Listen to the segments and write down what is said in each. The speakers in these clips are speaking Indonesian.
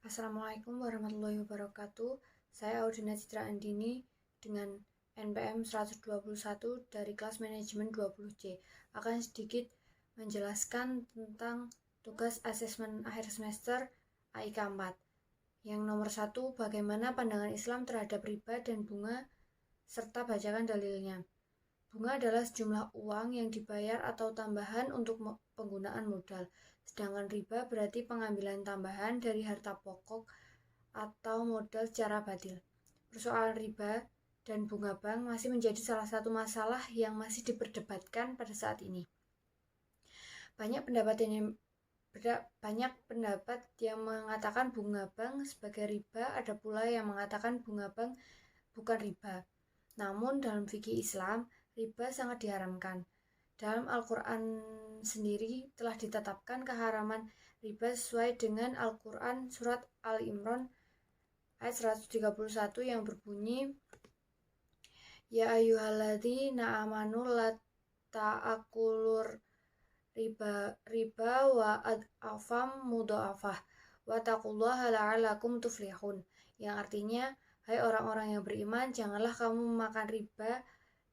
Assalamualaikum warahmatullahi wabarakatuh. Saya Audina Citra Andini dengan NPM 121 dari kelas manajemen 20C. Akan sedikit menjelaskan tentang tugas asesmen akhir semester AIK 4. Yang nomor 1, bagaimana pandangan Islam terhadap riba dan bunga serta bacakan dalilnya. Bunga adalah sejumlah uang yang dibayar atau tambahan untuk penggunaan modal. Sedangkan riba berarti pengambilan tambahan dari harta pokok atau modal secara batil. Persoalan riba dan bunga bank masih menjadi salah satu masalah yang masih diperdebatkan pada saat ini. Banyak pendapat yang mengatakan bunga bank sebagai riba, ada pula yang mengatakan bunga bank bukan riba. Namun dalam fikih Islam, riba sangat diharamkan. Dalam Al-Quran sendiri telah ditetapkan keharaman riba sesuai dengan Al-Quran surat Al-Imran ayat 131 yang berbunyi, Ya ayyuhalladzina amanu la ta'akulur riba wa ad'afam mudha'afah wa taqullaha la'alakum tuflihun, yang artinya, hai orang-orang yang beriman, janganlah kamu memakan riba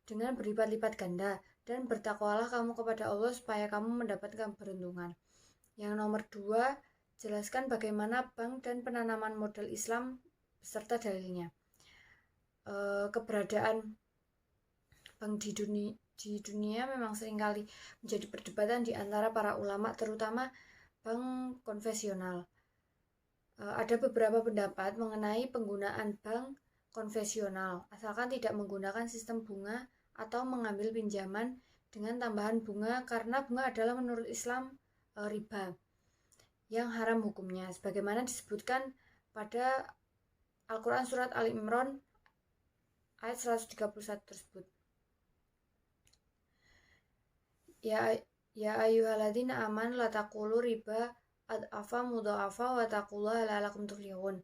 dengan berlipat-lipat ganda, dan bertakwalah kamu kepada Allah supaya kamu mendapatkan keberuntungan. Yang nomor 2, jelaskan bagaimana bank dan penanaman modal Islam beserta dalilnya. Keberadaan bank di dunia memang seringkali menjadi perdebatan di antara para ulama, terutama bank konvensional. Ada beberapa pendapat mengenai penggunaan bank konvensional, asalkan tidak menggunakan sistem bunga atau mengambil pinjaman dengan tambahan bunga, karena bunga adalah menurut Islam riba yang haram hukumnya, sebagaimana disebutkan pada Al-Quran surat Al-Imran ayat 131 tersebut. Ya ayyuhalladzina amanu la taqulu riba ad'afa mudha'afa wa taqullaha la'alakum tuflihun.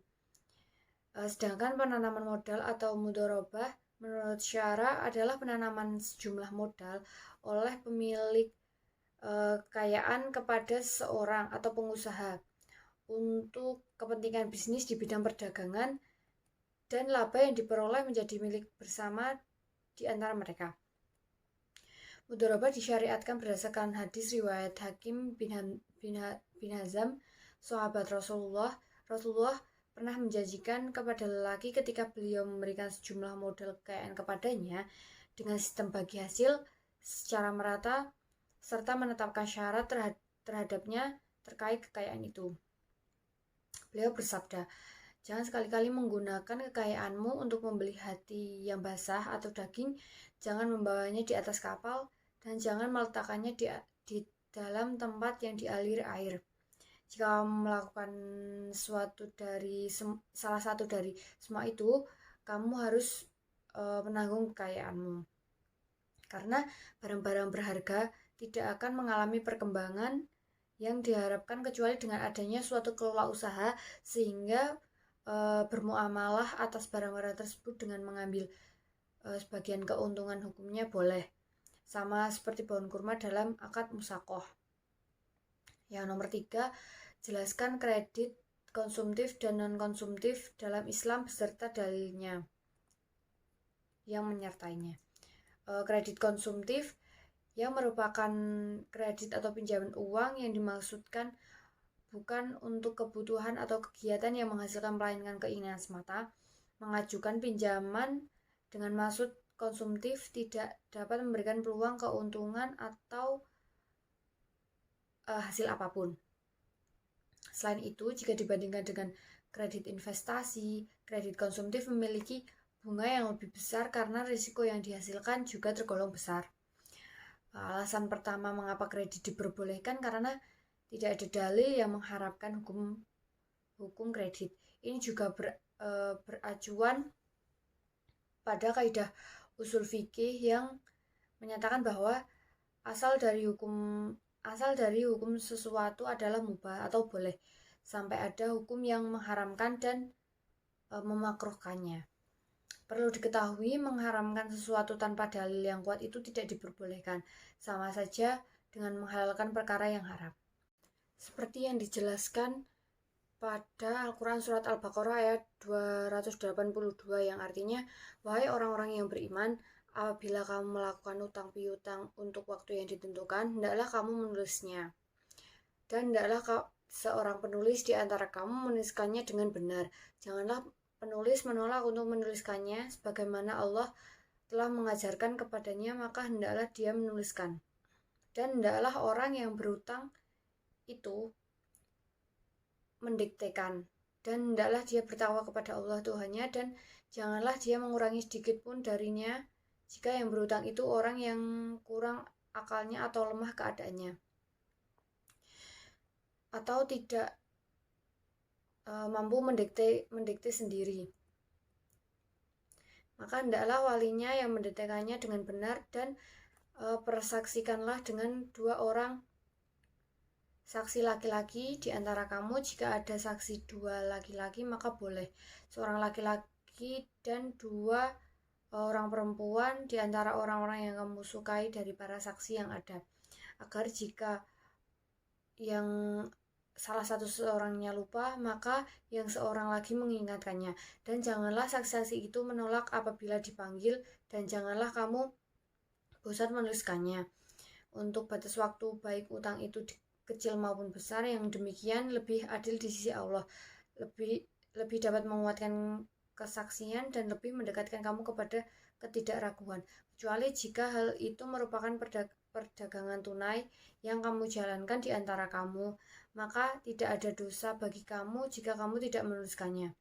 Sedangkan penanaman modal atau mudharabah menurut syara adalah penanaman sejumlah modal oleh pemilik kekayaan kepada seorang atau pengusaha untuk kepentingan bisnis di bidang perdagangan, dan laba yang diperoleh menjadi milik bersama di antara mereka. Mudharabah disyariatkan berdasarkan hadis riwayat Hakim bin Hazam, sahabat Rasulullah pernah menjanjikan kepada lelaki ketika beliau memberikan sejumlah modal kekayaan kepadanya dengan sistem bagi hasil secara merata, serta menetapkan syarat terhadapnya terkait kekayaan itu. Beliau bersabda, jangan sekali-kali menggunakan kekayaanmu untuk membeli hati yang basah atau daging, jangan membawanya di atas kapal, dan jangan meletakkannya di dalam tempat yang dialiri air. Jika kamu melakukan salah satu dari semua itu, kamu harus menanggung kekayaanmu. Karena barang-barang berharga tidak akan mengalami perkembangan yang diharapkan kecuali dengan adanya suatu kelola usaha, sehingga bermuamalah atas barang-barang tersebut dengan mengambil sebagian keuntungan hukumnya boleh, sama seperti pohon kurma dalam akad musaqah. Yang nomor 3, jelaskan kredit konsumtif dan non-konsumtif dalam Islam beserta dalilnya yang menyertainya. Kredit konsumtif yang merupakan kredit atau pinjaman uang yang dimaksudkan bukan untuk kebutuhan atau kegiatan yang menghasilkan, melainkan keinginan semata. Mengajukan pinjaman dengan maksud konsumtif tidak dapat memberikan peluang keuntungan atau hasil apapun. Selain itu, jika dibandingkan dengan kredit investasi, kredit konsumtif memiliki bunga yang lebih besar karena risiko yang dihasilkan juga tergolong besar. Alasan pertama mengapa kredit diperbolehkan karena tidak ada dalil yang mengharapkan hukum kredit. Ini juga beracuan pada kaidah usul fikih yang menyatakan bahwa asal dari hukum sesuatu adalah mubah atau boleh sampai ada hukum yang mengharamkan dan memakruhkannya. Perlu diketahui, mengharamkan sesuatu tanpa dalil yang kuat itu tidak diperbolehkan, sama saja dengan menghalalkan perkara yang haram. Seperti yang dijelaskan pada Al-Quran surat Al-Baqarah ayat 282 yang artinya, wahai orang-orang yang beriman, apabila kamu melakukan utang piutang untuk waktu yang ditentukan, hendaklah kamu menulisnya. Dan hendaklah seorang penulis di antara kamu menuliskannya dengan benar. Janganlah penulis menolak untuk menuliskannya, sebagaimana Allah telah mengajarkan kepadanya, maka hendaklah dia menuliskan. Dan hendaklah orang yang berutang itu mendiktekan, dan hendaklah dia bertakwa kepada Allah Tuhannya, dan janganlah dia mengurangi sedikit pun darinya jika yang berutang itu orang yang kurang akalnya atau lemah keadaannya, atau tidak mampu mendikte sendiri. Maka hendaklah walinya yang mendiktekannya dengan benar, dan persaksikanlah dengan 2 orang saksi laki-laki di antara kamu. Jika ada saksi 2 laki-laki, maka boleh seorang laki-laki dan 2 orang perempuan di antara orang-orang yang kamu sukai dari para saksi yang ada, agar jika yang salah satu seorangnya lupa, maka yang seorang lagi mengingatkannya. Dan janganlah saksi-saksi itu menolak apabila dipanggil, dan janganlah kamu bosan menuliskannya. Untuk batas waktu baik utang itu kecil maupun besar, yang demikian lebih adil di sisi Allah, lebih dapat menguatkan kesaksian dan lebih mendekatkan kamu kepada ketidakraguan, kecuali jika hal itu merupakan perdagangan tunai yang kamu jalankan di antara kamu, maka tidak ada dosa bagi kamu jika kamu tidak menuliskannya.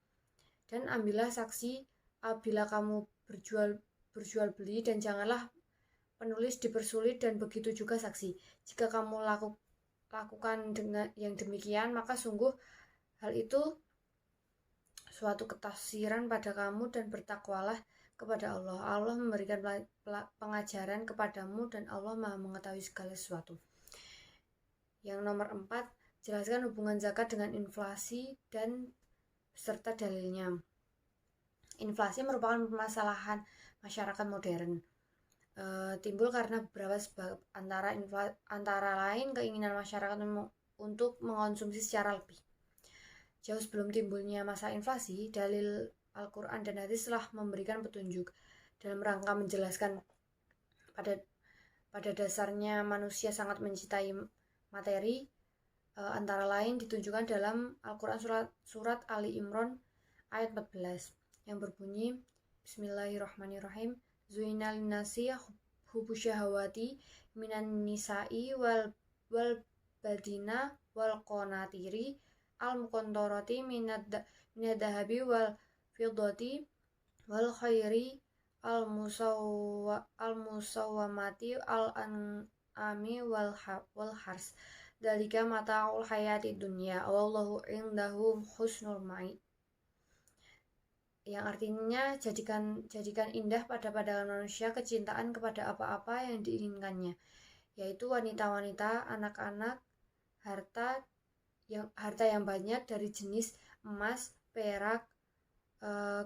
Dan ambillah saksi apabila kamu berjual beli, dan janganlah penulis dipersulit, dan begitu juga saksi. Jika kamu lakukan dengan yang demikian, maka sungguh hal itu suatu ketafsiran pada kamu, dan bertakwalah kepada Allah. Allah memberikan pengajaran kepadamu, dan Allah Maha mengetahui segala sesuatu. Yang nomor 4, jelaskan hubungan zakat dengan inflasi dan serta dalilnya. Inflasi merupakan permasalahan masyarakat modern. Timbul karena beberapa sebab, antara lain keinginan masyarakat untuk mengonsumsi secara lebih. Jauh sebelum timbulnya masa inflasi, dalil Al-Quran dan hadis telah memberikan petunjuk dalam rangka menjelaskan pada dasarnya manusia sangat mencintai materi. Antara lain ditunjukkan dalam Al-Quran surat Ali Imran ayat 14 yang berbunyi, Bismillahirrahmanirrahim, Zuina linnasi hubbu syahawati minan nisa'i wal badina wal qanatiri al muqantarati minadahabi wal fiddati wal khairi al musawwamati al an'ami wal hars, dalika mata'ul hayati dunya wallahu indahu husnul ma'ib. Yang artinya, jadikan indah pada pandangan manusia kecintaan kepada apa-apa yang diinginkannya, yaitu wanita-wanita, anak-anak, harta yang banyak dari jenis emas, perak,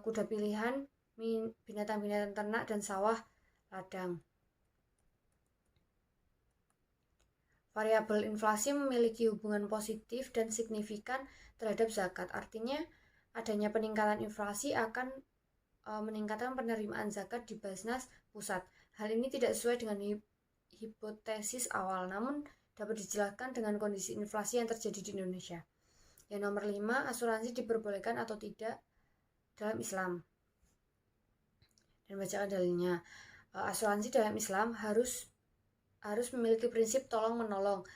kuda pilihan, binatang-binatang ternak, dan sawah ladang. Variabel inflasi memiliki hubungan positif dan signifikan terhadap zakat. Artinya, adanya peningkatan inflasi akan meningkatkan penerimaan zakat di Basnas Pusat. Hal ini tidak sesuai dengan hipotesis awal, namun dapat dijelaskan dengan kondisi inflasi yang terjadi di Indonesia. Yang nomor 5, asuransi diperbolehkan atau tidak dalam Islam. Dan bacakan dalilnya. Asuransi dalam Islam harus memiliki prinsip tolong-menolong.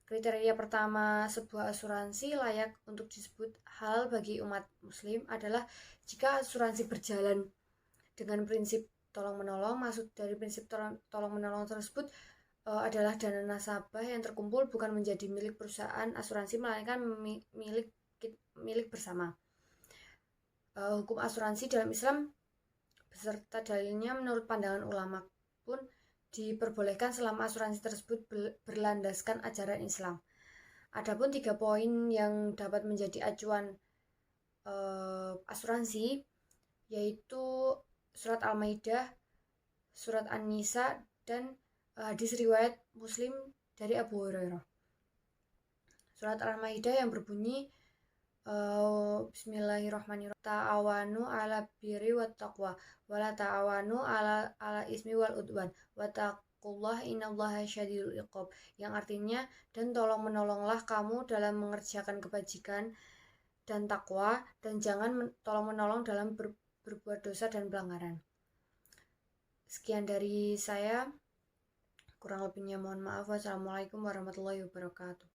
Kriteria pertama sebuah asuransi layak untuk disebut halal bagi umat muslim adalah jika asuransi berjalan dengan prinsip tolong-menolong. Maksud dari prinsip tolong-menolong tersebut adalah dana nasabah yang terkumpul bukan menjadi milik perusahaan asuransi, melainkan milik bersama. Hukum asuransi dalam Islam beserta dalilnya menurut pandangan ulama pun diperbolehkan selama asuransi tersebut berlandaskan ajaran Islam. Adapun 3 poin yang dapat menjadi acuan asuransi, yaitu surat Al-Maidah, surat An-Nisa, dan hadis riwayat Muslim dari Abu Hurairah. Surat Al-Maidah yang berbunyi, Bismillahirrahmanirrahim. Ta'awanu ala birri wat taqwa wala ta'awanu ala ismi wal udwan wattaqullah innallaha syadidul iqab, yang artinya, dan tolong menolonglah kamu dalam mengerjakan kebajikan dan takwa, dan jangan tolong menolong dalam berbuat dosa dan pelanggaran. Sekian dari saya, kurang lebihnya mohon maaf. Wassalamualaikum warahmatullahi wabarakatuh.